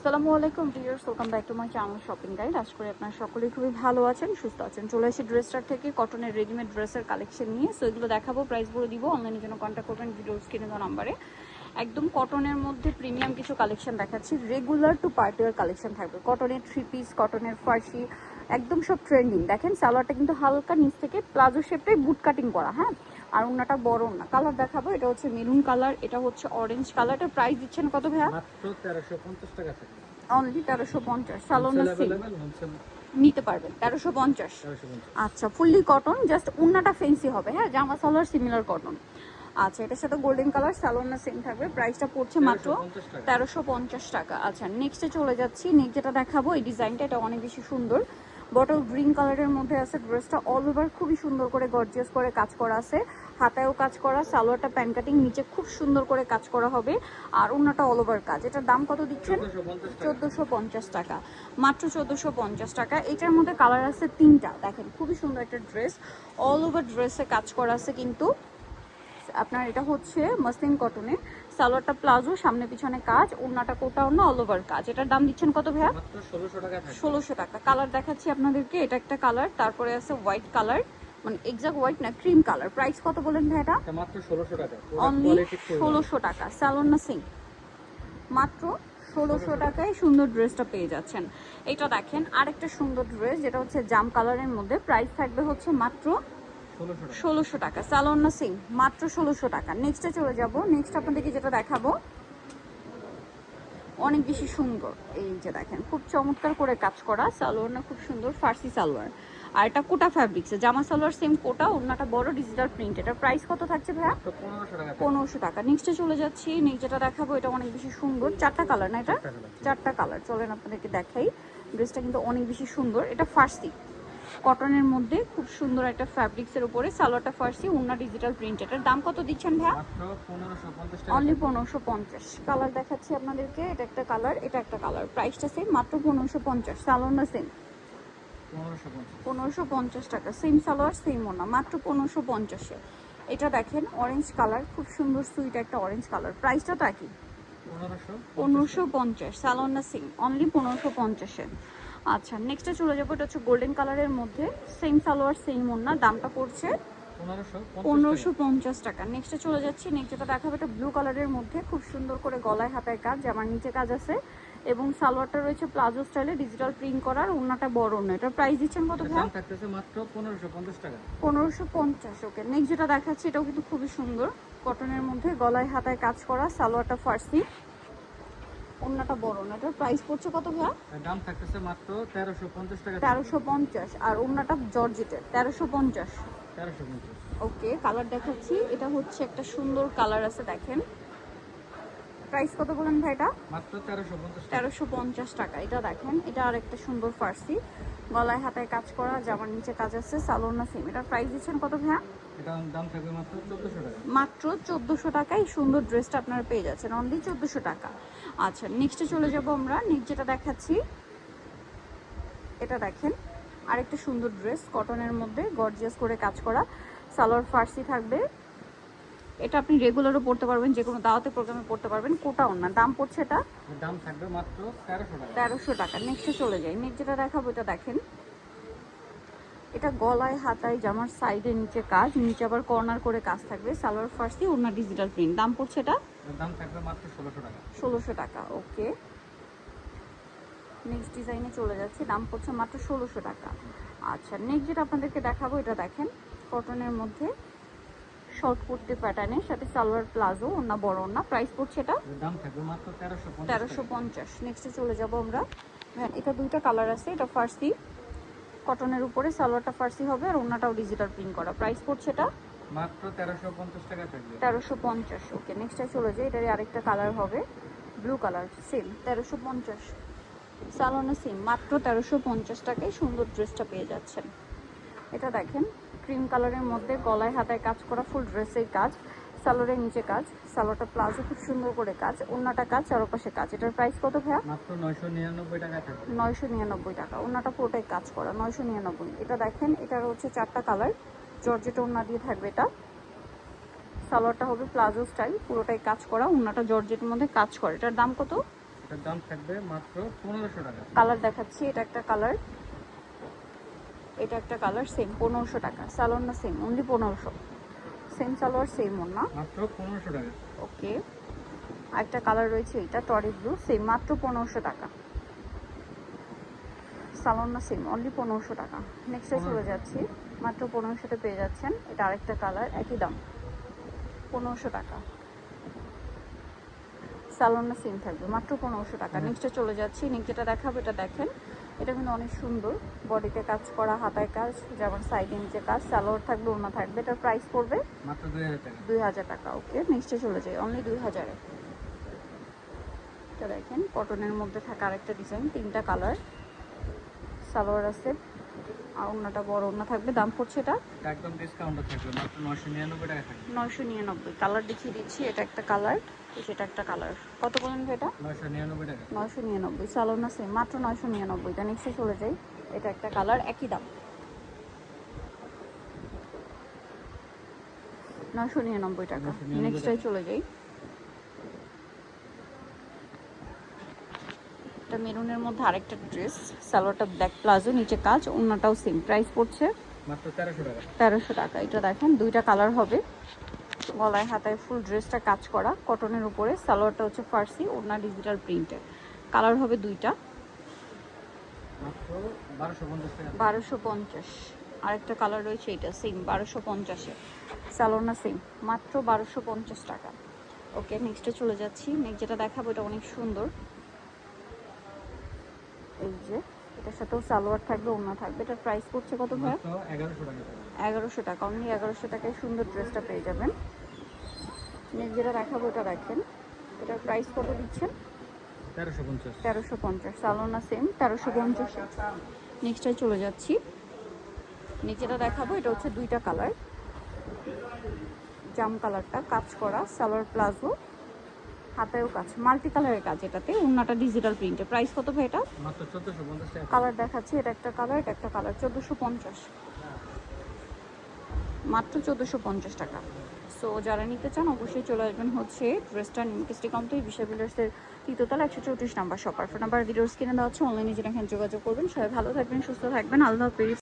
আসসালামু আলাইকুম viewers, welcome back to my channel shopping guide. আশা করি আপনারা সকলেই খুবই ভালো আছেন, সুস্থ আছেন। চলে এসে ড্রেসটার থেকে কটনের রেডিমেড ড্রেসের কালেকশন নিয়ে। সো এগুলো দেখাবো, প্রাইস বলে দিব। অনলাইনের জন্য কন্ট্যাক্ট করবেন ভিডিওর স্ক্রিনে দেওয়া নাম্বারে। একদম কটনের মধ্যে প্রিমিয়াম কিছু কালেকশন দেখাচ্ছি। Regular to party wear collection থাকবে। কটনের থ্রি পিস, কটনের ফার্সি, একদম সব ট্রেন্ডিং। দেখেন সালোয়ারটা কিন্তু হালকা নিচ থেকে প্লাজো শেপটাই বুট কাটিং করা, হ্যাঁ। আর ওনাটা বড় না। কালার দেখাবো, এটা হচ্ছে মেরুন কালার, এটা হচ্ছে অরেঞ্জ কালার। এটার প্রাইস দিচ্ছেন কত ভাইয়া? মাত্র 1350 টাকা থেকে। অনলি 1350। সালোনা সিল্ক হোলসেল নিতে পারবেন 1350। 1350। আচ্ছা, ফুললি কটন, জাস্ট উন্নাটা ফেন্সি হবে, হ্যাঁ। জামা সালোয়ার সিমিলার কটন। আচ্ছা, এটার সাথে গোল্ডেন কালার সালোনা সেম থাকবে। প্রাইসটা পড়ছে মাত্র 1350 টাকা। আচ্ছা, নেক্সটে চলে যাচ্ছি। নেক্সট যেটা দেখাবো, এই ডিজাইনটা এটা অনেক বেশি সুন্দর। বটল গ্রিন কালারের মধ্যে আছে। ড্রেসটা অল ওভার খুবই সুন্দর করে গর্জিয়াস করে কাজ করা আছে। হাতায়ও কাজ করা, সালোয়ারটা প্যান কাটিং, নিচে খুব সুন্দর করে কাজ করা হবে। আর ওন্নাটা অল ওভার কাজ। এটার দাম কত দিচ্ছেন? 1450 টাকা। মাত্র 1450 টাকা। এটার মধ্যে কালার আছে তিনটা। দেখেন খুবই সুন্দর একটা ড্রেস, অল ওভার ড্রেসে কাজ করা আছে কিন্তু। আপনার এটা হচ্ছে মাসলিন কটনে, সালোয়ারটা প্লাজো, সামনে পিছনে কাজ, ওন্নাটা কোটা ওন্না, অল ওভার কাজ। এটার দাম দিচ্ছেন কত ভাইয়া? মাত্র 1600 টাকা থাকে। 1600 টাকা। কালার দেখাচ্ছি আপনাদেরকে, এটা একটা কালার, তারপরে আছে হোয়াইট কালার, মানে এক্সাক্ট হোয়াইট না, ক্রিম কালার। প্রাইস কত বলেন ভাই এটা? এটা মাত্র 1600 টাকা। অনলি 1600 টাকা। সালোয়ার না সিং, মাত্র 1600 টাকায় সুন্দর ড্রেসটা পেয়ে যাচ্ছেন। এটা দেখেন আরেকটা সুন্দর ড্রেস, যেটা হচ্ছে জাম কালারের মধ্যে। প্রাইস থাকবে হচ্ছে মাত্র 1600 টাকা। সালোয়ার না সিং, মাত্র 1600 টাকা। নেক্সটে চলে যাব। নেক্সট আপনাদেরকে যেটা দেখাবো অনেক বেশি সুন্দর। এই যে দেখেন খুব চমৎকার করে কাজ করা, সালোয়ার না খুব সুন্দর, ফার্সি সালোয়ার। আর এটা কোটা ফ্যাব্রিক্সে, জামা সালোয়ার সেম কোটা, ওন্নাটা বড় ডিজিটাল প্রিন্ট। এটা প্রাইস কত থাকছে ভাইয়া? 1500 টাকা। 1500 টাকা। নেক্সটে চলে যাচ্ছি। নেক্সট যেটা দেখাবো এটা অনেক বেশি সুন্দর। চারটা কালার না এটা? চারটা কালার। চলেন আপনাদেরকে দেখাই। ড্রেসটা কিন্তু অনেক বেশি সুন্দর। এটা ফার্সি কটনের মধ্যে খুব সুন্দর একটা ফ্যাব্রিক্সের উপরে, সালোয়ারটা ফার্সি, ওন্না ডিজিটাল প্রিন্ট। এটার দাম কত দিচ্ছেন ভাইয়া? মাত্র 1550 টাকা। অনলি 1550। কালার দেখাচ্ছি আপনাদেরকে, এটা একটা কালার, এটা একটা কালার। প্রাইসটা সেম, মাত্র 1550। সালোয়ার না সেম, 1550। 1550 টাকা। সেম সালোয়ার সেম ওন্না, মাত্র 1550-এ। এটা দেখেন অরেঞ্জ কালার, খুব সুন্দর সুইট একটা অরেঞ্জ কালার। প্রাইসটা তা কি? 1550। সালোয়ার না সেম, অনলি 1550-এ। আচ্ছা, নেক্সটে চলে যাবো। এটা হচ্ছে গোল্ডেন কালারের মধ্যে, সেম সালোয়ার সেম ওন্না, দামটা পড়ছে 1550 টাকা। নেক্সটে চলে যাচ্ছি। নেক্সট যেটা দেখাবো এটা ব্লু কালারের মধ্যে, খুব সুন্দর করে গলায় হাতায় কাজ, আমার নিচে কাজ আছে, এবং সালোয়ারটা রয়েছে প্লাজো স্টাইলে ডিজিটাল প্রিন্ট করার, ওন্নাটা বড় ওন্না। এটার প্রাইস দিচ্ছেন কত ভাই? দাম থাকতেছে মাত্র 1550 টাকা। 1550। ওকে, নেক্সট যেটা দেখাচ্ছি এটাও কিন্তু খুবই সুন্দর, কটনের মধ্যে গলায় হাতায় কাজ করা, সালোয়ারটা ফার্সি, ওন্নাটা বড় ওন্না। এটার প্রাইস পড়ছে কত ভাই? দাম থাকতেছে মাত্র 1350 টাকা। 1350। আর ওন্নাটা জর্জেটের, 1350। 1350। ওকে, কালার দেখাচ্ছি। এটা হচ্ছে একটা সুন্দর কালার আছে, দেখেন। প্রাইস কত বলেন ভাই এটা? মাত্র 1350 টাকা। 1350 টাকা। এটা দেখেন, এটা আর একটা সুন্দর ফার্সি, গলায় হাতায় কাজ করা, জামার নিচে কাজ আছে, সালোয়ার না সেম। এটার প্রাইস দিচ্ছেন কত ভাইয়া? এটা দাম থাকবে মাত্র 1400 টাকা। মাত্র 1400 টাকায় সুন্দর ড্রেসটা আপনারা পেয়ে যাচ্ছেন, অনলি 1400 টাকা। আচ্ছা, নেক্সটে চলে যাব আমরা। নেক্সট যেটা দেখাচ্ছি এটা দেখেন আরেকটা সুন্দর ড্রেস, কটনের মধ্যে গর্জিয়াস করে কাজ করা, সালোয়ার ফার্সি থাকবে। এটা আপনি রেগুলারও পড়তে পারবেন, যে কোনো দাওয়াতে প্রোগ্রামে পড়তে পারবেন। কোটা ওন্না, দাম পড়ছে এটা দাম থাকবে মাত্র 1300 টাকা। 1300 টাকা। নেক্সটে চলে যাই। নেক্সট যেটা দেখাবো এটা দেখেন, এটা গলায় হাতায় জামার সাইডে নিচে কাজ, নিচে আবার কর্নার করে কাজ থাকবে, সালোয়ার ফার্সি, ওন্না ডিজিটাল প্রিন্ট। দাম পড়ছে এটা দাম থাকবে মাত্র 1600 টাকা। 1600 টাকা। ওকে, নেক্সট ডিজাইনে চলে যাচ্ছে, দাম পড়ছে মাত্র 1600 টাকা। আচ্ছা, নেক্সট যেটা আপনাদেরকে দেখাবো এটা দেখেন, কটনের মধ্যে শর্ট কুর্তি প্যাটার্নের সাথে সালোয়ার প্লাজো, ওন্না বড় ওন্না। প্রাইস পড়ছে এটা দাম থাকবে মাত্র 1350 টাকা। 1350। নেক্সটে চলে যাব আমরা। হ্যাঁ, এটা দুইটা কালার আছে। এটা ফার্সি কটনের উপরে, সালোয়ারটা ফার্সি হবে, আর ওন্নাটাও ডিজিটাল প্রিন্ট করা। প্রাইস পড়ছে এটা মাত্র 1350 টাকা থাকবে। 1350। ওকে, নেক্সটে চলে যাই। এটারই আরেকটা কালার হবে blue colour, same 1350। Salwar same, মাত্র 1350 টাকায় সুন্দর ড্রেসটা পেয়ে যাচ্ছেন। এটা দেখেন ক্রিম কালারের মধ্যে, গলায় হাতায় কাজ করা, ফুল ড্রেসের কাজ, সালোয়ারের নিচে কাজ, সালোয়ারটা প্লাজো খুব সুন্দর করে কাজ, ওন্নাটা কাজ, চারপাশে কাজ। এটার প্রাইস কত ভাইয়া? মাত্র 999 টাকা থাকবে। 999 টাকা। ওন্নাটা পুরোটাই কাজ করা, 999। এটা দেখেন, এটার হচ্ছে চারটা কালার, জর্জেট ওন্না দিয়ে থাকবে এটা। সালোয়ারটা হবে প্লাজো স্টাইল, পুরোটাই কাজ করা, ওন্নাটা জর্জেটের মধ্যে কাজ করে। এটার দাম কত? এটার দাম থাকবে মাত্র 1500 টাকা। কালার দেখাচ্ছি, এটা একটা কালার, এটা একটা কালার, সেম 1500 টাকা। সালোয়ার না same, only 1500, same salwar same ওড়না, মাত্র 1500 টাকা। ওকে। আরেকটা কালার রয়েছে, এটা টরি ব্লু, সেম মাত্র 1500 টাকা। সালোয়ার না সেম, অনলি 1500 টাকা। নেক্সটে চলে যাচ্ছি, মাত্র 1500তে পেয়ে যাচ্ছেন। এটা আরেকটা কালার, একই দাম 1500 টাকা। সালোয়ার না সেম থাকবে, মাত্র 1500 টাকা। নেক্সটে চলে যাচ্ছি, নেক্সট যেটা দেখাবো এটা দেখেন, এটা কিন্তু অনেক সুন্দর, বডিতে কাজ করা, হাতায় কাজ, যেমন সাইডে নিচে কাজ, সালোয়ার থাকবে, ওড়না থাকবে। এটার প্রাইস পড়বে মাত্র 2000 টাকা। 2000 টাকা, ওকে। নেক্সটে চলে যাই, অনলি 2000-এ। এটা দেখেন কটনের মধ্যে থাকা আরেকটা ডিজাইন, তিনটা কালার, সালোয়ার আছে আর ওড়নাটা বড় ওড়না থাকবে। দাম পড়ছে এটা এটা একদম ডিসকাউন্টে থাকবে মাত্র 999 টাকা থাকবে। 999। কালার দেখিয়ে দিচ্ছি, এটা একটা কালার, এটা একটা কালার। কত বলেন এটা? 999 টাকা। 999। সালোয়ার না সেম, মাত্র 999। এটা নেক্সটে চলে যাই, এটা একটা কালার, একই দাম 999 টাকা। 999 নেক্সটে চলে যাই, এটা মেরুনের মধ্যে আরেকটা ড্রেস, সালোয়ারটা ব্ল্যাক প্লাজো, নিচে কাজ, ওড়নাটাও সেম। প্রাইস পড়ছে মাত্র 1300 টাকা। 1300 টাকা। এটা দেখেন দুইটা কালার হবে, গলায় হাতায় ফুল ড্রেসটা কাজ করা কটনের উপরে, সালোয়ারটা হচ্ছে ফার্সি, ওড়না ডিজিটাল প্রিন্টের। কালার হবে দুইটা, মাত্র 1250 টাকা। 1250। আরেকটা কালার রয়েছে, এটা সেম 1250-এ, সালোয়ার না সেম, মাত্র 1250 টাকা। ওকে, নেক্সটে চলে যাচ্ছি। নেক্সট যেটা দেখাবো এটা অনেক সুন্দর, এই যে এটার সাথেও সালোয়ার থাকবে, ওড়না থাকবে। এটার প্রাইস পড়ছে কত ভাইয়া? মাত্র 1100 টাকা। 1100 টাকা, অনলি 1100 টাকায় সুন্দর ড্রেসটা পেয়ে যাবেন। নেক্সট যেটা দেখাবো এটা দেখেন, এটার প্রাইস কত দিচ্ছেন? 1350। 1350। সালোয়ার না সেম, 1350। নেক্সটে চলে যাচ্ছি, নেক্সট যেটা দেখাবো এটা হচ্ছে দুইটা কালার, জাম কালারটা কাজ করা, সালোয়ার প্লাজো, হাতেও কাজ, মাল্টি কালারের কাজ, এটাতে ওড়নাটা ডিজিটাল প্রিন্টে। প্রাইস কত ভাই এটা? মাত্র 1450 টাকা। কালার দেখাচ্ছি, এটা একটা কালার, এটা একটা কালার, 1450, মাত্র 1450 টাকা। সো যারা নিতে চান অবশ্যই চলে আসবেন হচ্ছে ড্রেসটা নিমকিস্টি কমপ্লিট বিশাল বিল্ডার্সের 3তলা 134 number shopper. Phone number videos কিনে দেওয়া হচ্ছে, অনলাইনে যেটা এখানে যোগাযোগ করবেন। সবাই ভালো থাকবেন, সুস্থ থাকবেন, আল্লাহ হাফেজ।